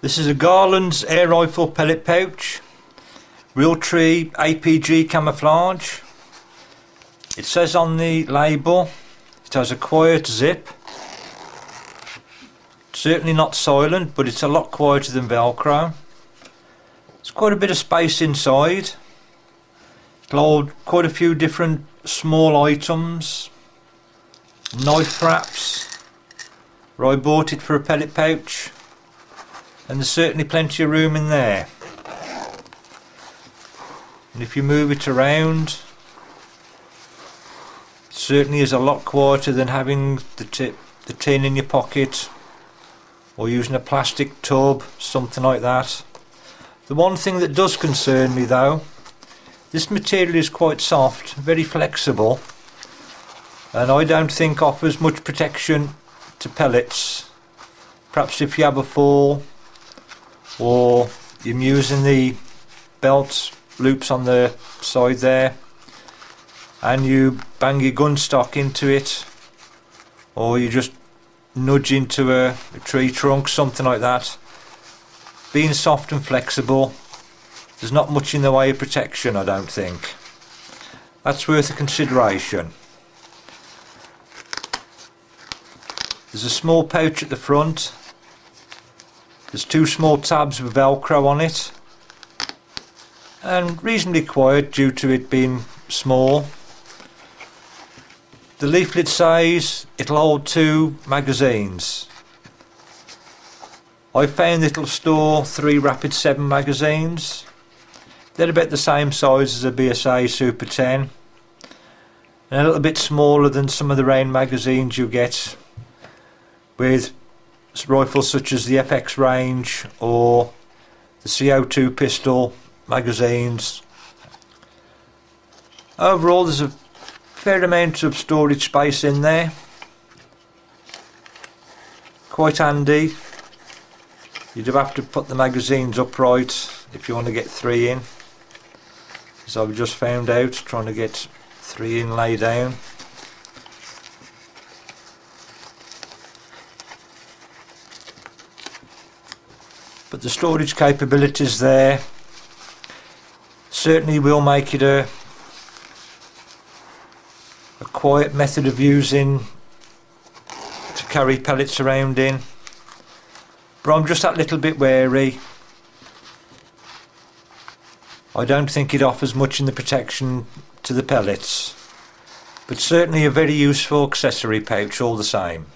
This is a Garlands air rifle pellet pouch, Realtree APG camouflage. It says on the label it has a quiet zip. Certainly not silent, but it's a lot quieter than Velcro. There's quite a bit of space inside. It'll hold quite a few different small items, knife perhaps, where I bought it for a pellet pouch, and there's certainly plenty of room in there. And if you move it around, it certainly is a lot quieter than having the tin in your pocket or using a plastic tub, something like that. The one thing that does concern me though, this material is quite soft, very flexible, and I don't think offers much protection to pellets. Perhaps if you have a fall, or you're using the belt loops on the side there and you bang your gun stock into it, or you just nudge into a tree trunk, something like that. Being soft and flexible, there's not much in the way of protection, I don't think. That's worth a consideration. There's a small pouch at the front. There's two small tabs with Velcro on it, and reasonably quiet due to it being small. The leaflet says it'll hold 2 magazines. I found it'll store 3 Rapid 7 magazines. They're about the same size as a BSA Super 10, and a little bit smaller than some of the round magazines you get with rifles such as the FX range or the CO2 pistol magazines. Overall, there's a fair amount of storage space in there. Quite handy. You do have to put the magazines upright if you want to get 3 in, as I've just found out, trying to get 3 in lay down. But the storage capabilities there certainly will make it a quiet method of using to carry pellets around in. But I'm just that little bit wary. I don't think it offers much in the protection to the pellets, but certainly a very useful accessory pouch all the same.